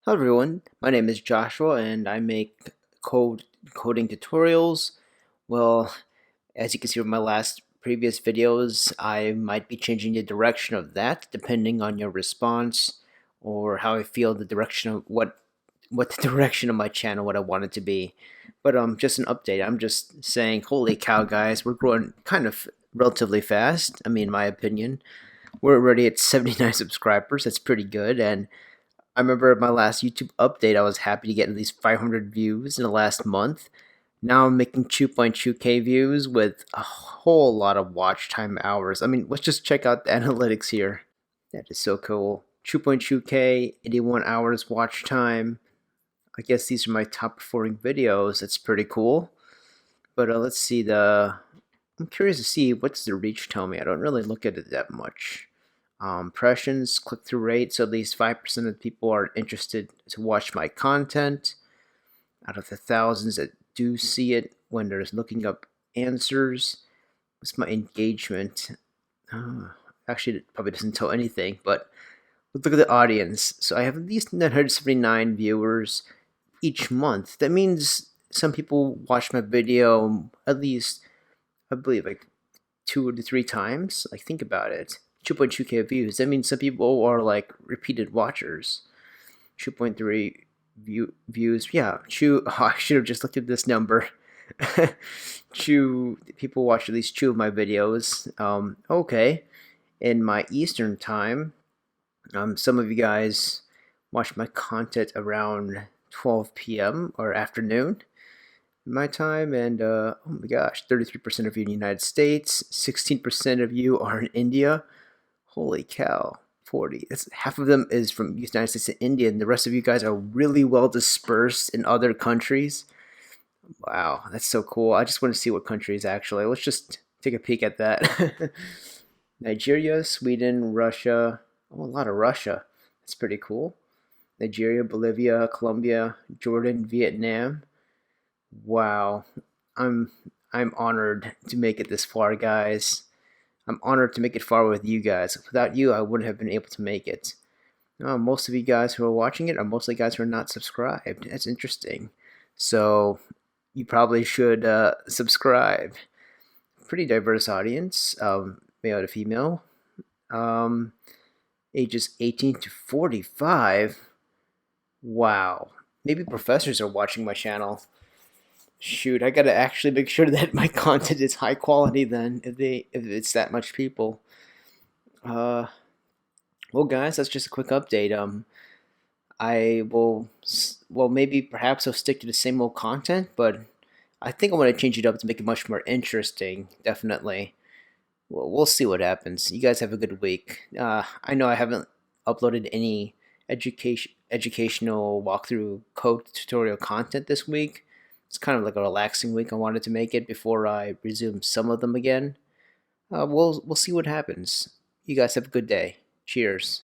Hello everyone, my name is Joshua and I make coding tutorials. Well, as you can see from my last previous videos, I might be changing the direction of that depending on your response or how I feel the direction of what the direction of my channel, what I want it to be. But just an update. I'm just saying, holy cow guys, we're growing kind of relatively fast. I mean, in my opinion. We're already at 79 subscribers. That's pretty good, and I remember my last YouTube update, I was happy to get at least 500 views in the last month. Now I'm making 2.2k views with a whole lot of watch time hours. I mean, let's just check out the analytics here. That is so cool. 2.2k, 81 hours watch time. I guess these are my top performing videos. That's pretty cool. But let's see I'm curious to see what's the reach tell me. I don't really look at it that much. Impressions, click-through rate, so at least 5% of people are interested to watch my content. Out of the thousands that do see it when they're looking up answers, what's my engagement? Actually, it probably doesn't tell anything, but let's look at the audience. So I have at least 979 viewers each month. That means some people watch my video at least, I believe, like 2 to 3 times. Like, think about it. 2.2k views. That means some people are like repeated watchers. 2.3 views. Yeah, I should have just looked at this number. People watch at least 2 of my videos. Okay. In my Eastern time, some of you guys watch my content around 12 p.m. or afternoon my time, and oh my gosh, 33% of you in the United States, 16% of you are in India. Holy cow, 40. That's half of them is from the United States and India, and the rest of you guys are really well dispersed in other countries. Wow, that's so cool. I just want to see what countries actually. Let's just take a peek at that. Nigeria, Sweden, Russia. Oh, a lot of Russia. That's pretty cool. Nigeria, Bolivia, Colombia, Jordan, Vietnam. Wow. I'm I'm honored to make it this far, guys. I'm honored to make it far with you guys. Without you, I wouldn't have been able to make it. Most of you guys who are watching it are mostly guys who are not subscribed. That's interesting. So you probably should subscribe. Pretty diverse audience, male to female, um, ages 18 to 45. Wow. Maybe professors are watching my channel. Shoot, I gotta actually make sure that my content is high quality then, if it's that much people. Uh, well, guys, that's just a quick update. I will, well, maybe perhaps I'll stick to the same old content, but I think I want to change it up to make it much more interesting. Definitely. Well, we'll see what happens. You guys have a good week. I know I haven't uploaded any educational walkthrough code tutorial content this week. It's kind of like a relaxing week. I wanted to make it before I resume some of them again. We'll see what happens. You guys have a good day. Cheers.